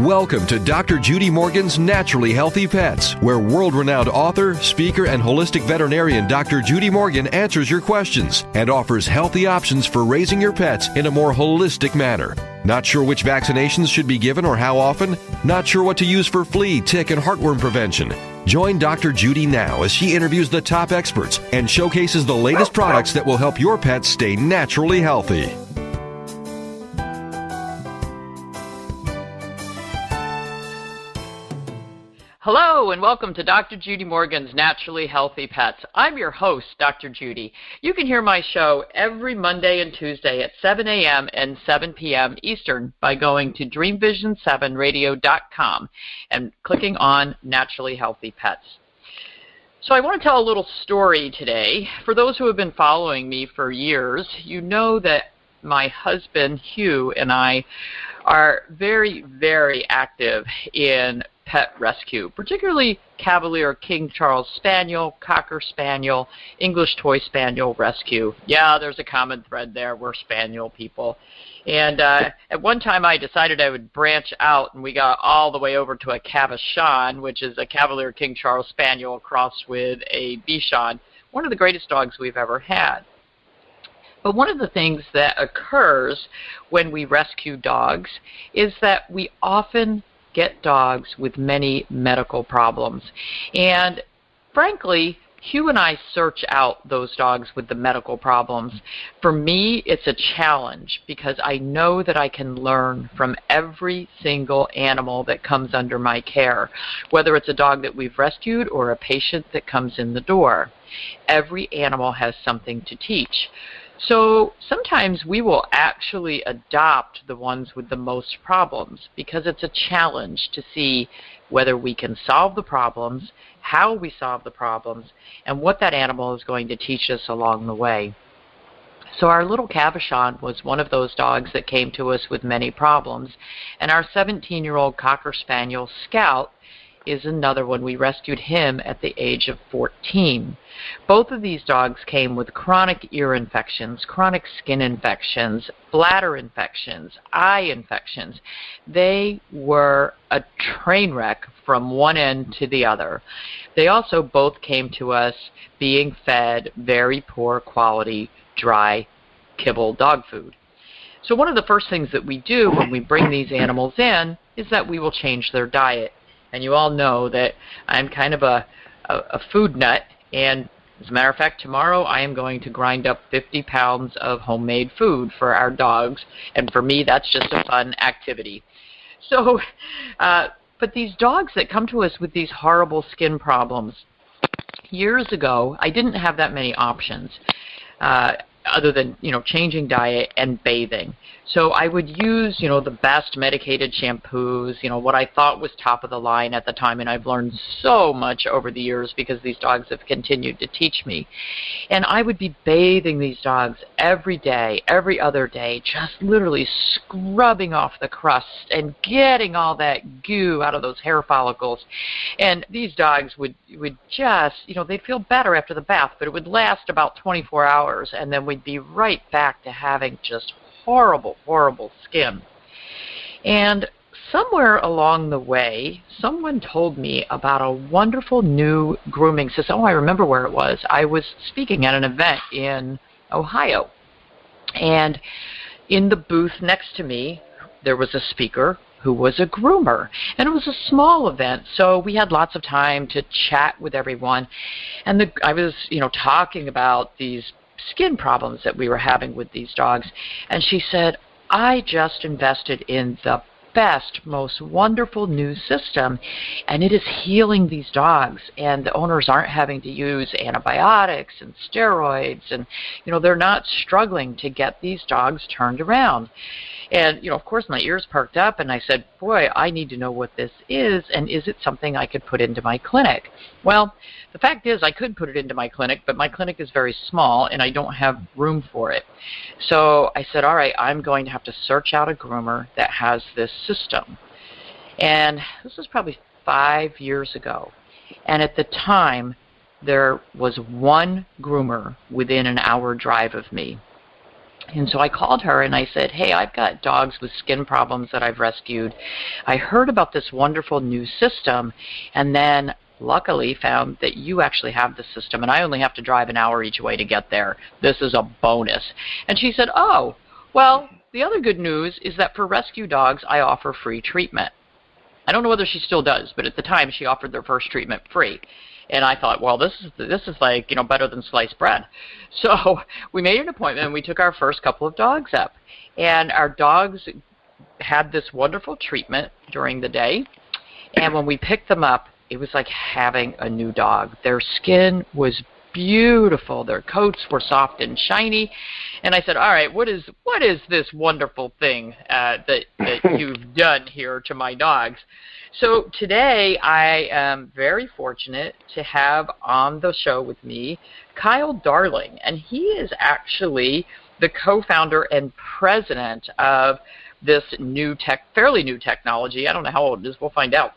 Welcome to Dr. Judy Morgan's Naturally Healthy Pets, where world-renowned author, speaker, and holistic veterinarian Dr. Judy Morgan answers your questions and offers healthy options for raising your pets in a more holistic manner. Not sure which vaccinations should be given or how often? Not sure what to use for flea, tick, and heartworm prevention? Join Dr. Judy now as she interviews the top experts and showcases the latest products that will help your pets stay naturally healthy. Hello and welcome to Dr. Judy Morgan's Naturally Healthy Pets. I'm your host, Dr. Judy. You can hear my show every Monday and Tuesday at 7 a.m. and 7 p.m. Eastern by going to dreamvision7radio.com and clicking on Naturally Healthy Pets. So I want to tell a little story today. For those who have been following me for years, you know that my husband, Hugh, and I are very, very active in pet rescue, particularly Cavalier King Charles Spaniel, Cocker Spaniel, English Toy Spaniel rescue. Yeah, there's a common thread there. We're Spaniel people. And at one time I decided I would branch out, and we got all the way over to a Cavachon, which is a Cavalier King Charles Spaniel crossed with a Bichon, one of the greatest dogs we've ever had. But one of the things that occurs when we rescue dogs is that we often get dogs with many medical problems. And frankly, Hugh and I search out those dogs with the medical problems. For me, it's a challenge because I know that I can learn from every single animal that comes under my care, whether it's a dog that we've rescued or a patient that comes in the door. Every animal has something to teach. So sometimes we will actually adopt the ones with the most problems because it's a challenge to see whether we can solve the problems, how we solve the problems, and what that animal is going to teach us along the way. So our little Cavachon was one of those dogs that came to us with many problems, and our 17-year-old Cocker Spaniel, Scout, is another one. We rescued him at the age of 14. Both of these dogs came with chronic ear infections, chronic skin infections, bladder infections, eye infections. They were a train wreck from one end to the other. They also both came to us being fed very poor quality, dry kibble dog food. So one of the first things that we do when we bring these animals in is that we will change their diet. And you all know that I'm kind of a food nut, and as a matter of fact, tomorrow I am going to grind up 50 pounds of homemade food for our dogs, and for me that's just a fun activity. So, but these dogs that come to us with these horrible skin problems, years ago I didn't have that many options other than, changing diet and bathing. So I would use, the best medicated shampoos, what I thought was top of the line at the time, and I've learned so much over the years because these dogs have continued to teach me. And I would be bathing these dogs every day, every other day, just literally scrubbing off the crust and getting all that goo out of those hair follicles. And these dogs would just, they'd feel better after the bath, but it would last about 24 hours, and then we'd be right back to having just horrible, horrible skin. And somewhere along the way, someone told me about a wonderful new grooming system. Oh, I remember where it was. I was speaking at an event in Ohio. And in the booth next to me, there was a speaker who was a groomer. And it was a small event, so we had lots of time to chat with everyone. And I was, talking about these skin problems that we were having with these dogs. And she said, I just invested in the best, most wonderful new system, and it is healing these dogs, and the owners aren't having to use antibiotics and steroids, and they're not struggling to get these dogs turned around. And of course my ears perked up, and I said, boy, I need to know what this is, and is it something I could put into my clinic? Well, the fact is I could put it into my clinic, but my clinic is very small and I don't have room for it. So I said, all right, I'm going to have to search out a groomer that has this system. And this was probably 5 years ago. And at the time, there was one groomer within an hour drive of me. And so I called her and I said, hey, I've got dogs with skin problems that I've rescued. I heard about this wonderful new system and then luckily found that you actually have the system and I only have to drive an hour each way to get there. This is a bonus. And she said, oh, well, the other good news is that for rescue dogs, I offer free treatment. I don't know whether she still does, but at the time she offered their first treatment free. And I thought, well, this is like, better than sliced bread. So we made an appointment and we took our first couple of dogs up. And our dogs had this wonderful treatment during the day. And when we picked them up, it was like having a new dog. Their skin was beautiful. Their coats were soft and shiny. And I said, all right, what is this wonderful thing that you've done here to my dogs? So today I am very fortunate to have on the show with me Kyle Darling, and he is actually the co-founder and president of this fairly new technology. I don't know how old it is. We'll find out.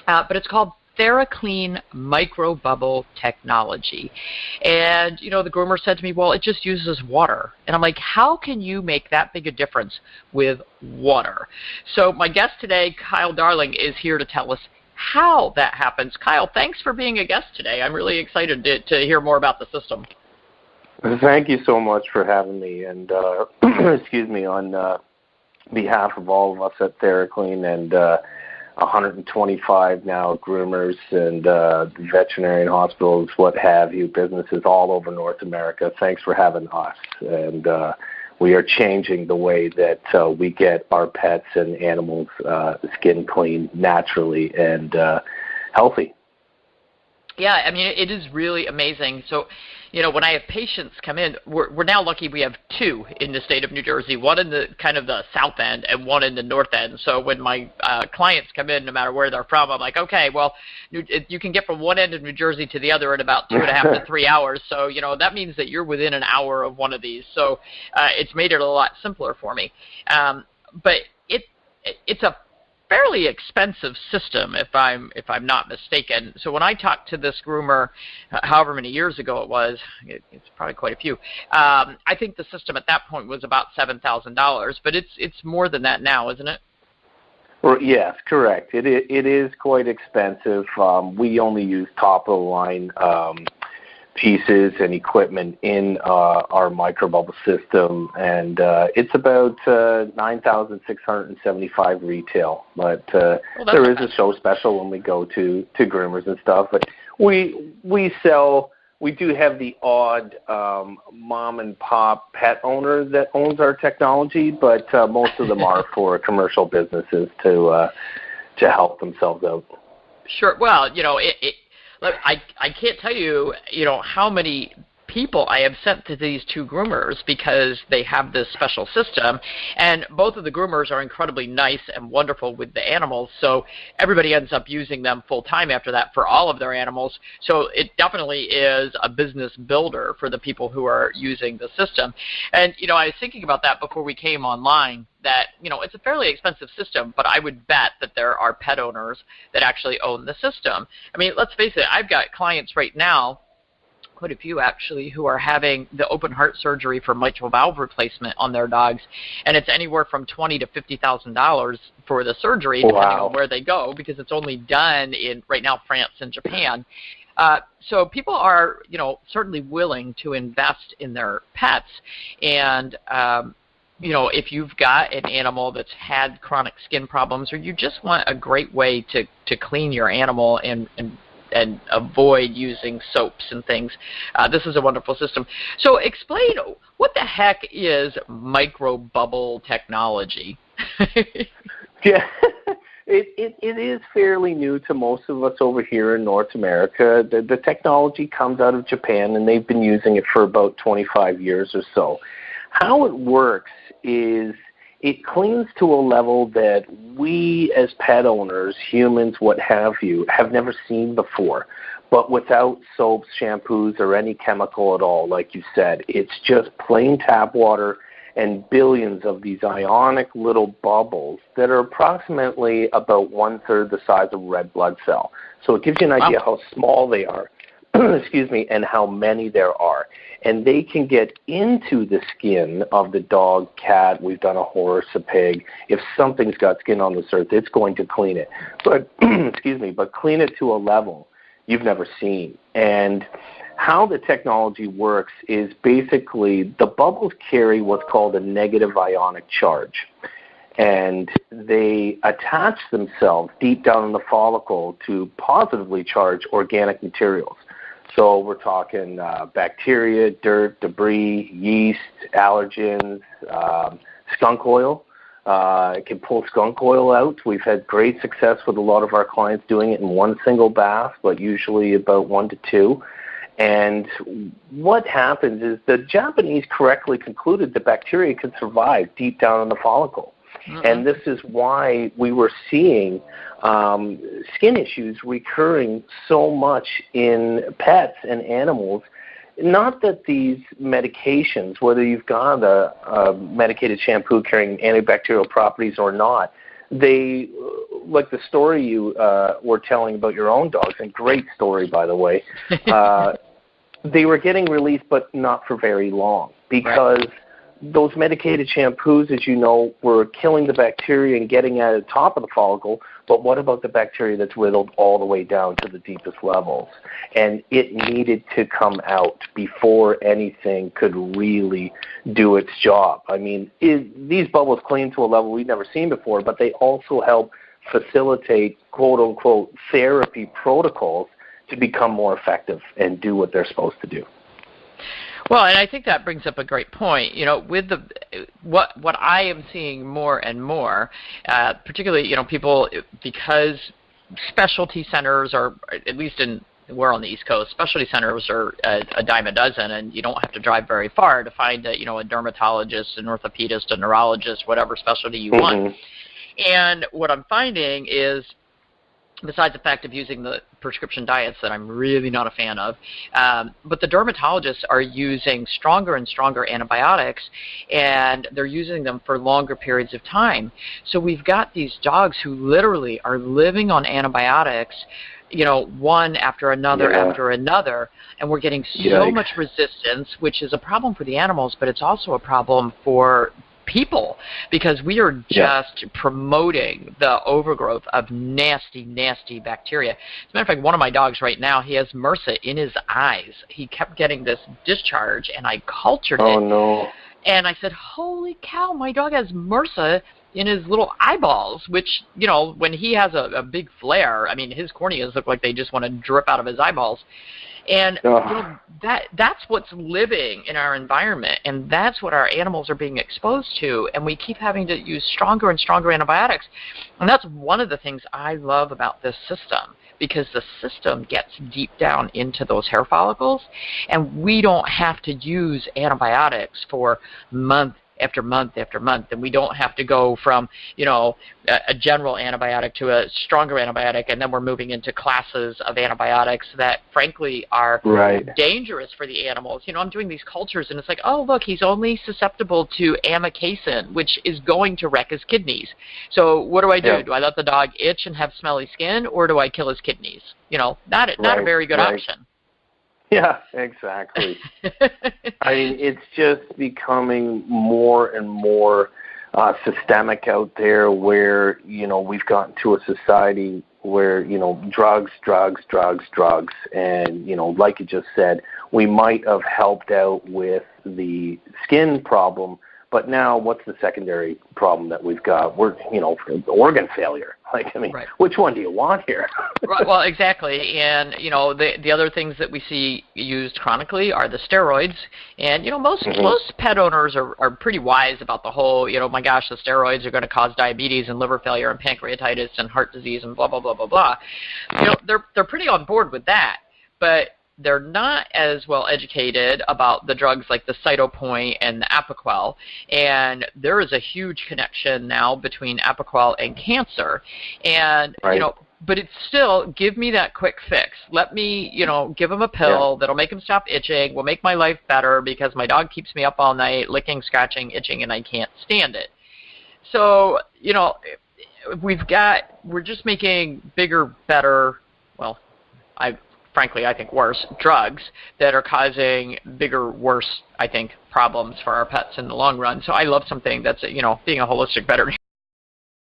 But it's called Thera-Clean Microbubble technology. And, the groomer said to me, well, it just uses water. And I'm like, how can you make that big a difference with water? So my guest today, Kyle Darling, is here to tell us how that happens. Kyle, thanks for being a guest today. I'm really excited to hear more about the system. Thank you so much for having me. And, excuse me, on behalf of all of us at Thera-Clean and 125 now groomers and veterinarian hospitals, what have you, businesses all over North America. Thanks for having us. And we are changing the way that we get our pets and animals' skin clean naturally and healthy. Yeah, I mean, it is really amazing. So, when I have patients come in, we're now lucky we have two in the state of New Jersey, one in the kind of the south end and one in the north end. So when my clients come in, no matter where they're from, I'm like, okay, well, you can get from one end of New Jersey to the other in about 2.5 to 3 hours. So, that means that you're within an hour of one of these. So it's made it a lot simpler for me. But it's a fairly expensive system, if I'm not mistaken. So when I talked to this groomer, however many years ago it was, it's probably quite a few. I think the system at that point was about $7,000, but it's more than that now, isn't it? Well, yes, correct. It is quite expensive. We only use top of the line pieces and equipment in our Microbubble system, and it's about $9,675 retail. But there is a show special when we go to groomers and stuff. But we do have the odd mom and pop pet owner that owns our technology, but most of them are for commercial businesses to help themselves out. Sure. Well, look, I can't tell you, how many people I have sent to these two groomers because they have this special system, and both of the groomers are incredibly nice and wonderful with the animals, so everybody ends up using them full time after that for all of their animals. So it definitely is a business builder for the people who are using the system. And, I was thinking about that before we came online, that, it's a fairly expensive system, but I would bet that there are pet owners that actually own the system. I mean, let's face it, I've got clients right now, quite a few actually, who are having the open heart surgery for mitral valve replacement on their dogs, and it's anywhere from $20,000 to $50,000 for the surgery, depending on where they go, because it's only done in right now France and Japan. So people are, certainly willing to invest in their pets, and if you've got an animal that's had chronic skin problems, or you just want a great way to clean your animal and avoid using soaps and things, this is a wonderful system. So explain, what the heck is Microbubble technology? Yeah, it is fairly new to most of us over here in North America. The technology comes out of Japan, and they've been using it for about 25 years or so. How it works is it cleans to a level that we as pet owners, humans, what have you, have never seen before, but without soaps, shampoos, or any chemical at all, like you said. It's just plain tap water and billions of these ionic little bubbles that are approximately about 1/3 the size of a red blood cell. So it gives you an idea how small they are. excuse me, and how many there are. And they can get into the skin of the dog, cat, we've done a horse, a pig. If something's got skin on this earth, it's going to clean it. But, excuse me, but clean it to a level you've never seen. And how the technology works is basically the bubbles carry what's called a negative ionic charge. And they attach themselves deep down in the follicle to positively charged organic materials. So we're talking bacteria, dirt, debris, yeast, allergens, skunk oil. It can pull skunk oil out. We've had great success with a lot of our clients doing it in one single bath, but usually about 1 to 2. And what happens is the Japanese correctly concluded the bacteria can survive deep down in the follicle. Mm-hmm. And this is why we were seeing skin issues recurring so much in pets and animals. Not that these medications, whether you've got a medicated shampoo carrying antibacterial properties or not, they, like the story you were telling about your own dogs, and great story, by the way, they were getting released, but not for very long, because those medicated shampoos, as you know, were killing the bacteria and getting at the top of the follicle, but what about the bacteria that's riddled all the way down to the deepest levels? And it needed to come out before anything could really do its job. I mean, these bubbles clean to a level we've never seen before, but they also help facilitate, quote-unquote, therapy protocols to become more effective and do what they're supposed to do. Well, and I think that brings up a great point. You know, with what I am seeing more and more, particularly, you know, people, because specialty centers are, at least we're on the East Coast, specialty centers are a dime a dozen, and you don't have to drive very far to find a dermatologist, an orthopedist, a neurologist, whatever specialty you want. And what I'm finding is, besides the fact of using the prescription diets that I'm really not a fan of, but the dermatologists are using stronger and stronger antibiotics, and they're using them for longer periods of time. So we've got these dogs who literally are living on antibiotics, one after another after another, and we're getting so much resistance, which is a problem for the animals, but it's also a problem for people, because we are just promoting the overgrowth of nasty, nasty bacteria. As a matter of fact, one of my dogs right now, he has MRSA in his eyes. He kept getting this discharge, and I cultured it. Oh, no. And I said, holy cow, my dog has MRSA in his little eyeballs, which, when he has a big flare, I mean, his corneas look like they just want to drip out of his eyeballs. And that's what's living in our environment, and that's what our animals are being exposed to, and we keep having to use stronger and stronger antibiotics. And that's one of the things I love about this system, because the system gets deep down into those hair follicles, and we don't have to use antibiotics for month after month after month, and we don't have to go from, a general antibiotic to a stronger antibiotic, and then we're moving into classes of antibiotics that, frankly, are dangerous for the animals. I'm doing these cultures, and it's like, oh, look, he's only susceptible to amikacin, which is going to wreck his kidneys. So what do I do? Yeah. Do I let the dog itch and have smelly skin, or do I kill his kidneys? Not a very good option. Yeah, exactly. I mean, it's just becoming more and more systemic out there, where, we've gotten to a society where, drugs, and, like you just said, we might have helped out with the skin problem, but now what's the secondary problem that we've got? We're, organ failure. Which one do you want here? Right, well, exactly. And, the other things that we see used chronically are the steroids. And, most pet owners are pretty wise about the whole, my gosh, the steroids are going to cause diabetes and liver failure and pancreatitis and heart disease and blah, blah, blah, blah, blah. They're pretty on board with that. But they're not as well educated about the drugs like the Cytopoint and the Apoquel, and there is a huge connection now between Apoquel and cancer. And but it's still, give me that quick fix. Let me, give him a pill that'll make him stop itching, will make my life better, because my dog keeps me up all night, licking, scratching, itching, and I can't stand it. So, we're just making bigger, better, frankly, I think worse, drugs that are causing bigger, worse, I think, problems for our pets in the long run. So I love something that's, being a holistic veterinarian